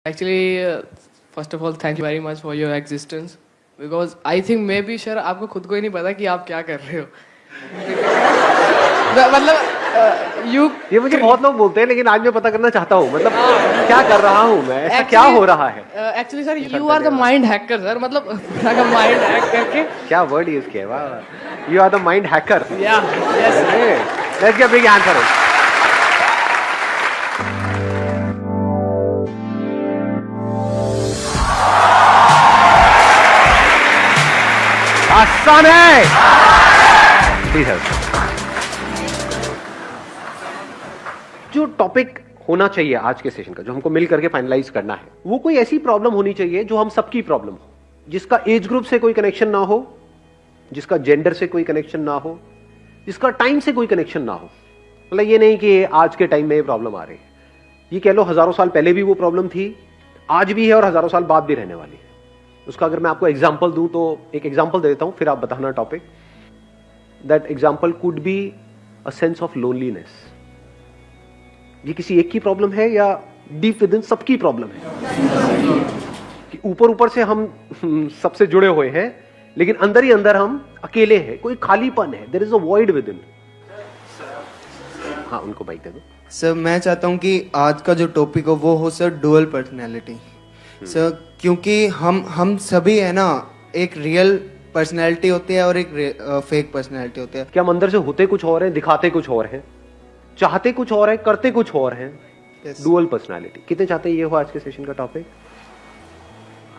Actually, first of all, thank you very much for your existence. Because I think maybe sir आपको खुद को ही नहीं पता कि आप क्या कर रहे हो. मतलब ये मुझे बहुत लोग बोलते हैं, लेकिन आज मैं पता करना चाहता हूँ, मतलब क्या कर रहा हूँ मैं, ऐसा क्या हो रहा है. Actually sir you are the mind hacker sir, मतलब पूरा का माइंड हैक करके. क्या वर्ड यूज किया, वाह. You are the mind hacker. Yeah yes. Let's give big hand for it. आसान है. Please help. जो टॉपिक होना चाहिए आज के सेशन का, जो हमको मिल करके फाइनलाइज करना है, वो कोई ऐसी प्रॉब्लम होनी चाहिए जो हम सबकी प्रॉब्लम हो, जिसका एज ग्रुप से कोई कनेक्शन ना हो, जिसका जेंडर से कोई कनेक्शन ना हो, जिसका टाइम से कोई कनेक्शन ना हो. मतलब ये नहीं कि आज के टाइम में ये प्रॉब्लम आ रही है, ये कह लो हजारों साल पहले भी वो प्रॉब्लम थी, आज भी है और हजारों साल बाद भी रहने वाली है. उसका अगर मैं आपको एग्जाम्पल दूं तो एक एग्जाम्पल दे देता हूं, फिर आप बताना topic. That example could be a sense of loneliness. ये किसी एक की प्रॉब्लम है या डीप विद इन सबकी प्रॉब्लम है? कि ऊपर ऊपर से हम सबसे जुड़े हुए हैं, लेकिन अंदर ही अंदर हम अकेले हैं, कोई खालीपन है, there is a void within इन. हाँ, उनको माइक दे दो. सर मैं चाहता हूँ कि आज का जो टॉपिक हो वो हो सर डुअल पर्सनैलिटी. सर क्योंकि हम सभी है ना, एक रियल पर्सनैलिटी होती है और एक फेक पर्सनैलिटी होती है. कि हम अंदर से होते कुछ और हैं, दिखाते कुछ और हैं, चाहते कुछ और है, करते कुछ और हैं. Dual personality. कितने चाहते हैं ये हो आज के सेशन का टॉपिक?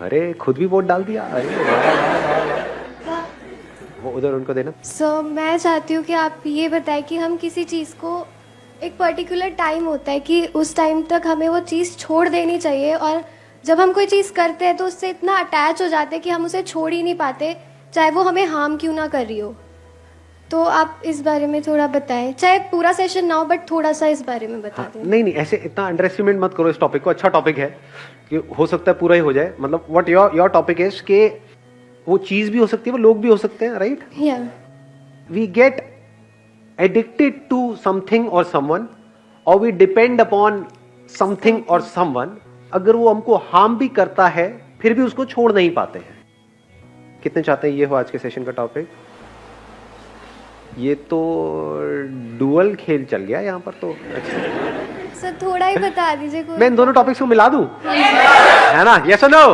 अरे खुद भी वोट डाल दिया. अरे वो उधर उनको देना. सो मैं चाहती हूँ कि आप ये बताएं कि हम किसी चीज़ को, एक पर्टिकुलर टाइम होता है कि उस टाइम तक हमें वो चीज़ छोड़ देनी चाहिए, और जब हम कोई चीज़ करते हैं तो उससे इतना अटैच हो जाते हैं कि हम उसे छोड़ ही नहीं पाते, चाहे वो हमें हार्म क्यों ना कर रही हो. तो आप इस बारे में थोड़ा बताएं, चाहे पूरा सेशन ना हो बट थोड़ा सा इस बारे में बता दें. नहीं ऐसे इतना अंडर एस्टिमेट मत करो इस टॉपिक को. अच्छा टॉपिक है कि हो सकता है पूरा ही हो जाए. मतलब व्हाट योर टॉपिक इज कि वो चीज भी हो सकती है, वो लोग भी हो सकते हैं, राइट? या we get addicted to something और समवन, और वी डिपेंड अपॉन समथिंग और समवन. अगर वो हमको हार्म भी करता है फिर भी उसको छोड़ नहीं पाते हैं. कितने चाहते हैं ये हो आज के सेशन का टॉपिक? ये तो डुअल खेल चल गया यहाँ पर तो. अच्छा, सर थोड़ा ही बता दीजिए. कोई मैं इन दोनों टॉपिक्स को मिला दूं, है ना? यस और नो?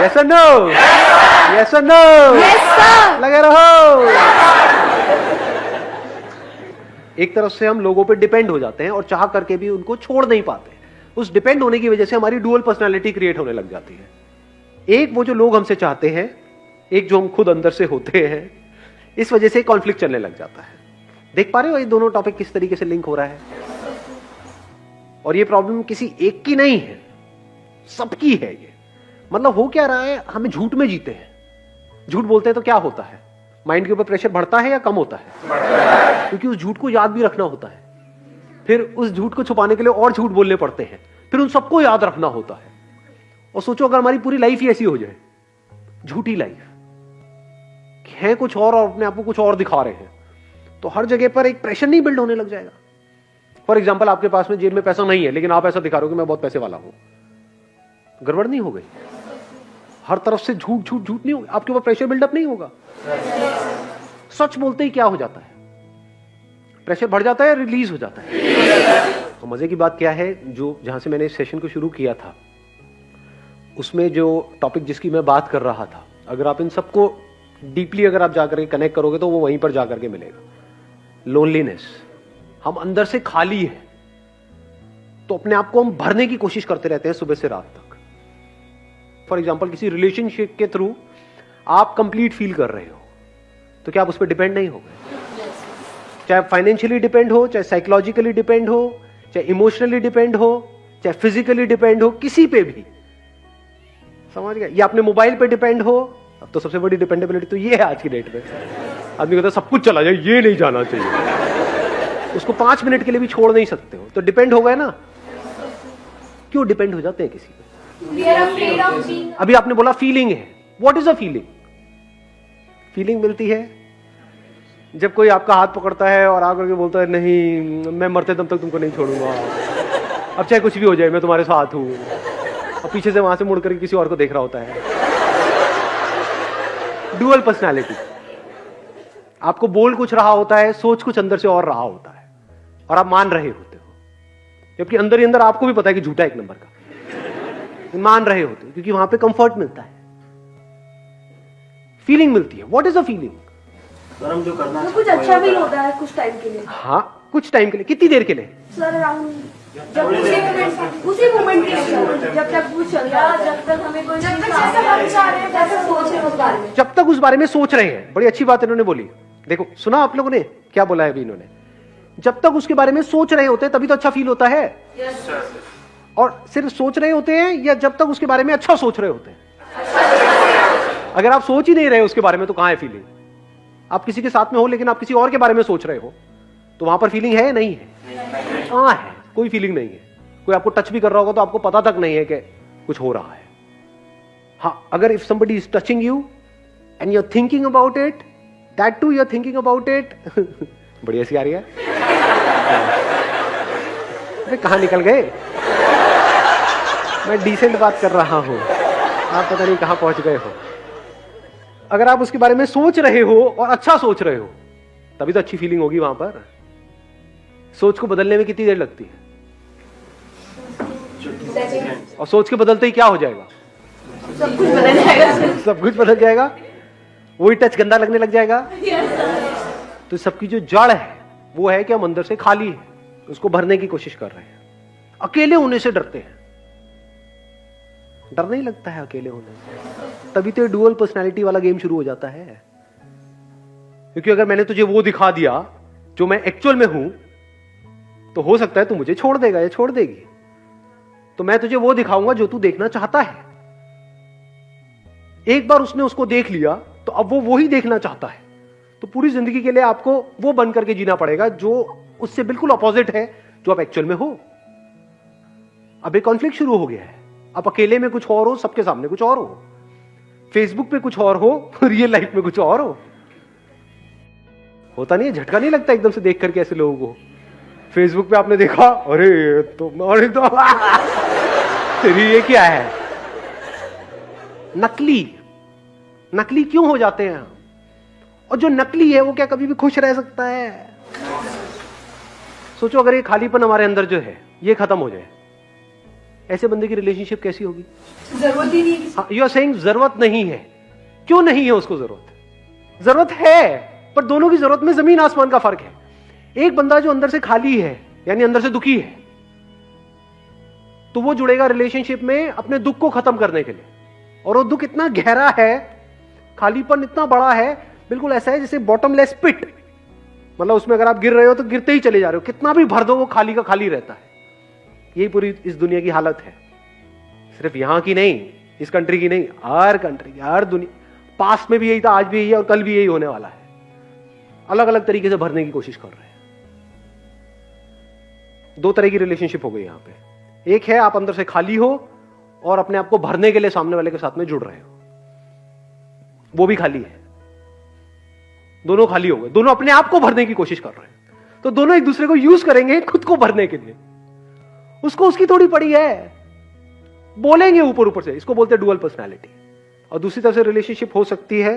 यस और नो? यस और नो? लगे रहो. एक तरफ से हम लोगों पे डिपेंड हो जाते हैं और चाह करके भी उनको छोड़ नहीं पाते. उस डिपेंड होने की वजह से हमारी डुअल पर्सनालिटी क्रिएट होने लग जाती है. एक वो जो लोग हमसे चाहते हैं, एक जो हम खुद अंदर से होते हैं, इस वजह से कॉन्फ्लिक्ट चलने लग जाता है. देख पा रहे हो ये दोनों टॉपिक किस तरीके से लिंक हो रहा है? और ये प्रॉब्लम किसी एक की नहीं है, सबकी है ये. मतलब हो क्या रहा है, हमें झूठ में जीते हैं. झूठ बोलते हैं तो क्या होता है? माइंड के ऊपर प्रेशर बढ़ता है या कम होता है? क्योंकि उस झूठ को याद भी रखना होता है, फिर उस झूठ को छुपाने के लिए और झूठ बोलने पड़ते हैं, फिर उन सबको याद रखना होता है. और सोचो अगर हमारी पूरी लाइफ ही ऐसी हो जाए, झूठी लाइफ है, कुछ और अपने आप को कुछ और दिखा रहे हैं, तो हर जगह पर एक प्रेशर नहीं बिल्ड होने लग जाएगा. फॉर एग्जाम्पल, आपके पास में जेब में पैसा नहीं है, लेकिन आप ऐसा दिखा रहे हो कि मैं बहुत पैसे वाला हूं. गड़बड़ नहीं हो गई? हर तरफ से झूठ झूठ झूठ नहीं होगा, आपके ऊपर प्रेशर बिल्डअप नहीं होगा. सच बोलते ही क्या हो जाता है? प्रेशर बढ़ जाता है, रिलीज हो जाता है. तो मजे की बात क्या है, जो जहां से मैंने इस सेशन को शुरू किया था, उसमें जो टॉपिक जिसकी मैं बात कर रहा था, अगर आप इन सबको डीपली अगर आप जाकर कनेक्ट करोगे तो वो वहीं पर जाकर के मिलेगा. लोनलीनेस. हम अंदर से खाली है, तो अपने आप को हम भरने की कोशिश करते रहते हैं सुबह से रात तक. फॉर एग्जाम्पल, किसी रिलेशनशिप के थ्रू आप कंप्लीट फील कर रहे हो, तो क्या आप उस पर डिपेंड नहीं हो गए? चाहे फाइनेंशियली डिपेंड हो, चाहे साइकोलॉजिकली डिपेंड हो, चाहे इमोशनली डिपेंड हो, चाहे फिजिकली डिपेंड हो, किसी पे भी. समझ गए? या अपने मोबाइल पे डिपेंड हो. अब तो सबसे बड़ी डिपेंडेबिलिटी तो ये है आज की डेट में. आदमी कहता है सब कुछ चला जाए, ये नहीं जाना चाहिए. उसको 5 मिनट के लिए भी छोड़ नहीं सकते हो, तो डिपेंड हो गए ना. क्यों डिपेंड हो जाते हैं किसी पे? अभी आपने बोला फीलिंग है. What is a feeling? Feeling मिलती है जब कोई आपका हाथ पकड़ता है और आकर के बोलता है नहीं मैं मरते दम तक तुमको नहीं छोड़ूंगा, अब चाहे कुछ भी हो जाए मैं तुम्हारे साथ हूँ. और पीछे से वहां से मुड़ करके किसी और को देख रहा होता है। Dual personality. आपको बोल कुछ रहा होता है, सोच कुछ अंदर से और रहा होता है, और आप मान रहे होते हो, जबकि अंदर ही अंदर आपको भी पता है कि झूठा एक नंबर का, मान रहे होते हो क्योंकि वहां पे कंफर्ट मिलता है, फीलिंग मिलती है। What is a feeling? हम जो करना तो कुछ अच्छा फील होता है कुछ टाइम के लिए हाँ, कुछ टाइम के लिए। कितनी देर के लिए? सर अराउंड जब उसी मोमेंट के लिए, जब तक वो चल रहा, जब तक हमें कोई जब तक जैसा हम चाह रहे हैं वैसा सोच रहे हैं उस बारे में, जब तक उस बारे में सोच रहे हैं। बड़ी अच्छी बात इन्होंने बोली। देखो, सुना आप लोगों ने क्या बोला है अभी इन्होंने? जब तक उसके बारे में सोच रहे होते हैं तभी तो अच्छा फील होता है। और सिर्फ सोच रहे होते हैं या जब तक उसके बारे में अच्छा सोच रहे होते हैं? अगर आप सोच ही नहीं रहे उसके बारे में तो कहां है फीलिंग? आप किसी के साथ में हो लेकिन आप किसी और के बारे में सोच रहे हो, तो वहां पर फीलिंग है? नहीं है। कहां है? कोई फीलिंग नहीं है। कोई आपको टच भी कर रहा होगा तो आपको पता तक नहीं है कि कुछ हो रहा है। हाँ, अगर if somebody is touching you and you are thinking about it, that too you are thinking about it, बढ़िया सी आ रही है। अरे कहां निकल गए? मैं डिसेंट बात कर रहा हूं, आप पता नहीं कहां पहुंच गए हो। अगर आप उसके बारे में सोच रहे हो और अच्छा सोच रहे हो तभी तो अच्छी फीलिंग होगी वहां पर। सोच को बदलने में कितनी देर लगती है? और सोच के बदलते ही क्या हो जाएगा? सब कुछ बदल जाएगा। सब कुछ बदल जाएगा। वही टच गंदा लगने लग जाएगा। तो सबकी जो जड़ है वो है कि हम अंदर से खाली है, उसको भरने की कोशिश कर रहे हैं। अकेले होने से डरते हैं। डर नहीं लगता है अकेले होने से, तभी तो डुअल पर्सनैलिटी वाला गेम शुरू हो जाता है। क्योंकि अगर मैंने तुझे वो दिखा दिया जो मैं एक्चुअल में हूं, तो हो सकता है तू मुझे छोड़ देगा या छोड़ देगी। तो मैं तुझे वो दिखाऊंगा जो तू देखना चाहता है। एक बार उसने उसको देख लिया तो अब वो ही देखना चाहता है। तो पूरी जिंदगी के लिए आपको वो बन करके जीना पड़ेगा जो उससे बिल्कुल अपोजिट है जो आप एक्चुअल में हो। अब एक कॉन्फ्लिक्ट शुरू हो गया है। अब अकेले में कुछ और हो, सबके सामने कुछ और हो, फेसबुक पे कुछ और हो, रियल लाइफ में कुछ और हो। होता नहीं है? झटका नहीं लगता एकदम से देख करके ऐसे लोगों को? फेसबुक पे आपने देखा, अरे तो ये क्या है? नकली क्यों हो जाते हैं? और जो नकली है वो क्या कभी भी खुश रह सकता है? सोचो अगर ये खालीपन हमारे अंदर जो है ये खत्म हो जाए, ऐसे बंदे की रिलेशनशिप कैसी होगी? जरूरत ही नहीं। हाँ, यू आर सेइंग जरूरत नहीं है। क्यों नहीं है उसको जरूरत? जरूरत है, पर दोनों की जरूरत में जमीन आसमान का फर्क है। एक बंदा जो अंदर से खाली है, यानी अंदर से दुखी है, तो वो जुड़ेगा रिलेशनशिप में अपने दुख को खत्म करने के लिए। और वो दुख इतना गहरा है, खालीपन इतना बड़ा है, बिल्कुल ऐसा है जैसे बॉटमलेस पिट। मतलब उसमें अगर आप गिर रहे हो तो गिरते ही चले जा रहे हो, कितना भी भर दो वो खाली का खाली रहता है। यही पूरी इस दुनिया की हालत है। सिर्फ यहां की नहीं, इस कंट्री की नहीं, हर कंट्री, हर दुनिया। पास्ट में भी यही था, आज भी यही है और कल भी यही होने वाला है। अलग अलग तरीके से भरने की कोशिश कर रहे हैं। दो तरह की रिलेशनशिप हो गई यहां पे। एक है आप अंदर से खाली हो और अपने आप को भरने के लिए सामने वाले के साथ में जुड़ रहे हो, वो भी खाली है। दोनों खाली हो गए, दोनों अपने आप को भरने की कोशिश कर रहे हैं। तो दोनों एक दूसरे को यूज करेंगे खुद को भरने के लिए। उसको उसकी थोड़ी पड़ी है, बोलेंगे ऊपर ऊपर से। इसको बोलते हैं डुअल पर्सनैलिटी। और दूसरी तरफ से रिलेशनशिप हो सकती है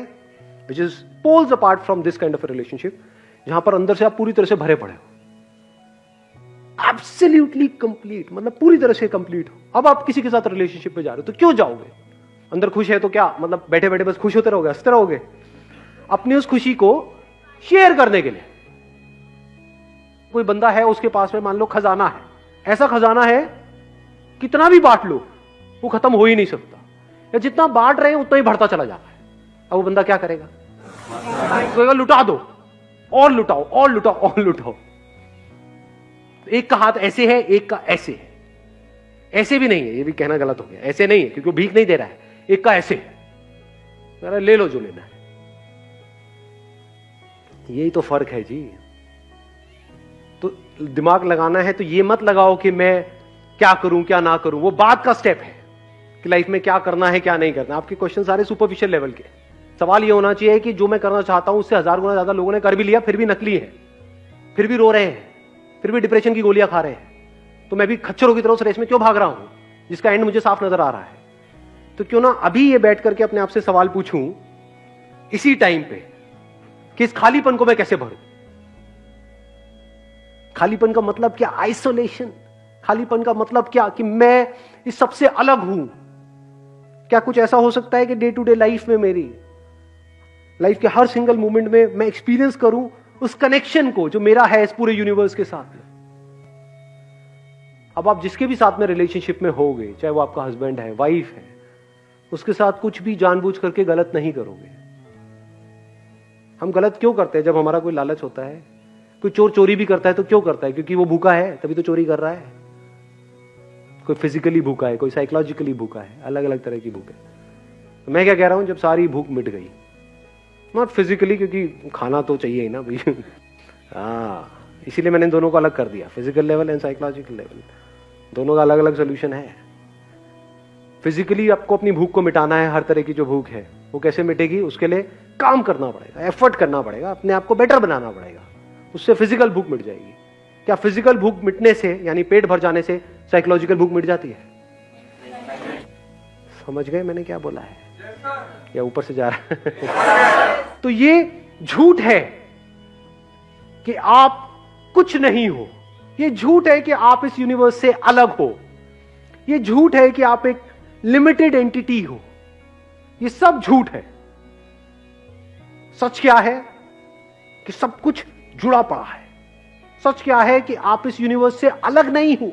which is poles apart from this kind of relationship, जहां पर अंदर से आप पूरी तरह से भरे पड़े हो, एब्सोल्युटली कंप्लीट, मतलब पूरी तरह से कंप्लीट हो। अब आप किसी के साथ रिलेशनशिप में जा रहे हो तो क्यों जाओगे? अंदर खुश है तो क्या मतलब बैठे बैठे बस खुश होते रहोगे, हंसते रहोगे? अपनी उस खुशी को शेयर करने के लिए। कोई बंदा है, उसके पास में मान लो खजाना है, ऐसा खजाना है कितना भी बांट लो वो खत्म हो ही नहीं सकता, या जितना बांट रहे हैं उतना ही बढ़ता चला जाता है। अब वो बंदा क्या करेगा? तो लुटा दो, और लुटाओ और लुटाओ और लुटाओ। एक का हाथ ऐसे है, एक का ऐसे है। ऐसे भी नहीं है, ये भी कहना गलत हो गया, ऐसे नहीं है क्योंकि वो भीख नहीं दे रहा है। एक का ऐसे है, ले लो जो लेना है। यही तो फर्क है जी। तो दिमाग लगाना है तो ये मत लगाओ कि मैं क्या करूं क्या ना करूं, वो बाद का स्टेप है कि लाइफ में क्या करना है क्या नहीं करना। आपके क्वेश्चन सारे सुपरफिशियल लेवल के। सवाल ये होना चाहिए कि जो मैं करना चाहता हूं उससे 1000 गुना ज्यादा लोगों ने कर भी लिया, फिर भी नकली है, फिर भी रो रहे हैं, फिर भी डिप्रेशन की गोलियां खा रहे हैं, तो मैं भी खच्चरों की तरह उस रेस में क्यों भाग रहा हूं? जिसका एंड मुझे साफ नजर आ रहा है, तो क्यों ना अभी ये बैठ करके अपने आप से सवाल पूछूं इसी टाइम पे कि इस खालीपन को मैं कैसे भरूं। खालीपन का मतलब क्या? आइसोलेशन। खालीपन का मतलब क्या? कि मैं इस सबसे अलग हूं। क्या कुछ ऐसा हो सकता है कि डे टू डे लाइफ में, मेरी लाइफ के हर सिंगल मोमेंट में मैं एक्सपीरियंस करूं उस कनेक्शन को जो मेरा है इस पूरे यूनिवर्स के साथ में। अब आप जिसके भी साथ में रिलेशनशिप में होगे, चाहे वो आपका हस्बैंड है, वाइफ है, उसके साथ कुछ भी जानबूझ करके गलत नहीं करोगे। हम गलत क्यों करते हैं? जब हमारा कोई लालच होता है, कोई चोर चोरी भी करता है तो क्यों करता है? क्योंकि वो भूखा है, तभी तो चोरी कर रहा है। कोई फिजिकली भूखा है, कोई साइकोलॉजिकली भूखा है, अलग अलग तरह की भूख है। तो मैं क्या कह रहा हूं, जब सारी भूख मिट गई, नॉट फिजिकली, क्योंकि खाना तो चाहिए ही ना भाई इसीलिए मैंने दोनों को अलग कर दिया, physical level and psychological level, दोनों का अलग अलग सोल्यूशन है। फिजिकली आपको अपनी भूख को मिटाना है, हर तरह की जो भूख है वो कैसे मिटेगी? उसके लिए काम करना पड़ेगा, एफर्ट करना पड़ेगा, अपने आप को बेटर बनाना पड़ेगा, उससे फिजिकल भूख मिट जाएगी। क्या फिजिकल भूख मिटने से, यानी पेट भर जाने से, साइकोलॉजिकल भूख मिट जाती है? समझ गए मैंने क्या बोला है, या ऊपर से जा रहा है? तो ये झूठ है कि आप कुछ नहीं हो, ये झूठ है कि आप इस यूनिवर्स से अलग हो, ये झूठ है कि आप एक लिमिटेड एंटिटी हो, ये सब झूठ है। सच क्या है? कि सब कुछ जुड़ा पड़ा है। सच क्या है? कि आप इस यूनिवर्स से अलग नहीं हो।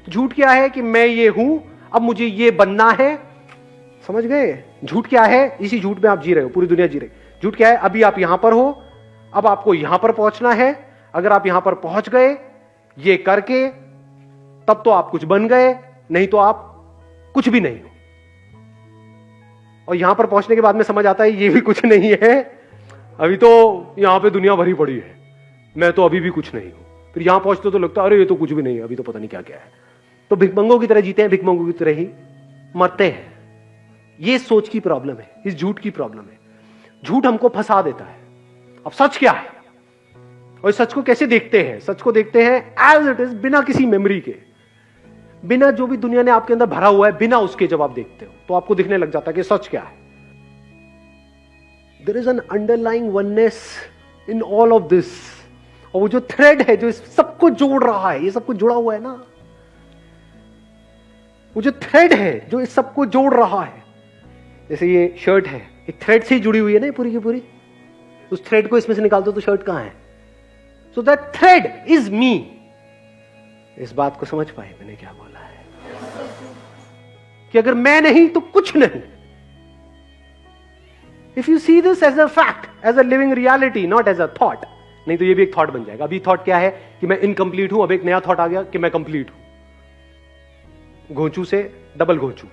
झूठ क्या है? कि मैं ये हूं, अब मुझे ये बनना है। समझ गए? झूठ क्या है? इसी झूठ में आप जी रहे हो, पूरी दुनिया जी रही। झूठ क्या है? अभी आप यहां पर हो, अब आपको यहां पर पहुंचना है। अगर आप यहां पर पहुंच गए ये करके, तब तो आप कुछ बन गए, नहीं तो आप कुछ भी नहीं हो। और यहां पर पहुंचने के बाद में समझ आता है ये भी कुछ नहीं है, अभी तो यहां पे दुनिया भरी पड़ी है, मैं तो अभी भी कुछ नहीं हूं। फिर यहां पहुंचते तो लगता है अरे ये तो कुछ भी नहीं है, अभी तो पता नहीं क्या क्या है। तो भिखमंगों की तरह जीते हैं, भिखमंगों की तरह ही मरते हैं। ये सोच की प्रॉब्लम है, इस झूठ की प्रॉब्लम है। झूठ हमको फंसा देता है। अब सच क्या है, और इस सच को कैसे देखते हैं? सच को देखते हैं एज इट इज, बिना किसी मेमोरी के, बिना जो भी दुनिया ने आपके अंदर भरा हुआ है, बिना उसके जब आप देखते हो तो आपको दिखने लग जाता है कि सच क्या है। There is an underlying oneness in all of this. और वो जो थ्रेड है जो इस सबको जोड़ रहा है, ये सब कुछ जुड़ा हुआ है ना, वो जो थ्रेड है जो इस सबको जोड़ रहा है, जैसे ये शर्ट है, एक थ्रेड से ही जुड़ी हुई है ना पूरी की पूरी। उस थ्रेड को इसमें से निकाल दो तो शर्ट कहां है? So that thread is me. इस बात को समझ पाए मैंने क्या बोला है? कि अगर मैं नहीं तो कुछ नहीं। If you see this as a fact, as a living reality, not as a thought, नहीं तो ये भी एक थॉट बन जाएगा। अभी थॉट क्या है कि मैं इनकम्प्लीट हूं, अब एक नया थॉट आ गया कि मैं कंप्लीट हूं। घोंचू से डबल घोंचू।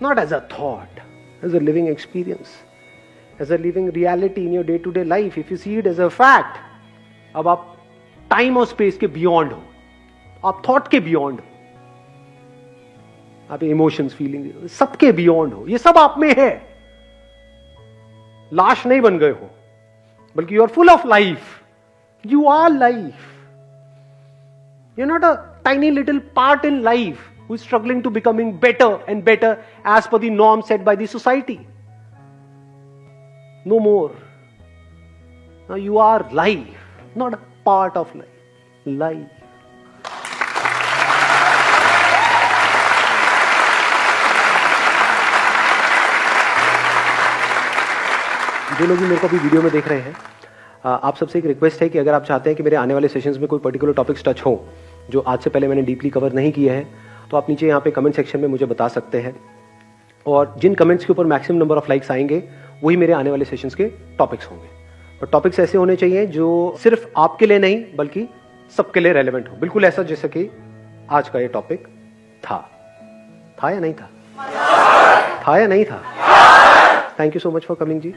Not as a thought, as a living experience, as a living reality in your day to day life. If you see it as a fact, अब आप टाइम और स्पेस के बियॉन्ड हो, आप थॉट के बियॉन्ड हो, आप इमोशंस, फीलिंग, सबके बियॉन्ड हो। ये सब आप में है। लाश नहीं बन गए हो, बल्कि you are full of life. You are life. You are not a tiny little part in life who is struggling to becoming better and better as per the norm set by the society. No more. Now you are life, not a part of life. Life. जो लोग भी मेरे को अभी video में देख रहे हैं, आप सबसे एक रिक्वेस्ट है कि अगर आप चाहते हैं कि मेरे आने वाले सेशंस में कोई पर्टिकुलर टॉपिक्स टच हो जो आज से पहले मैंने डीपली कवर नहीं किए हैं, तो आप नीचे यहाँ पे कमेंट सेक्शन में मुझे बता सकते हैं। और जिन कमेंट्स के ऊपर मैक्सिमम नंबर ऑफ लाइक्स आएंगे वही मेरे आने वाले सेशंस के टॉपिक्स होंगे। और टॉपिक्स ऐसे होने चाहिए जो सिर्फ आपके लिए नहीं बल्कि सबके लिए रेलेवेंट हो, बिल्कुल ऐसा जैसे कि आज का ये टॉपिक था या नहीं था? था या नहीं था? Thank you so much for coming ji.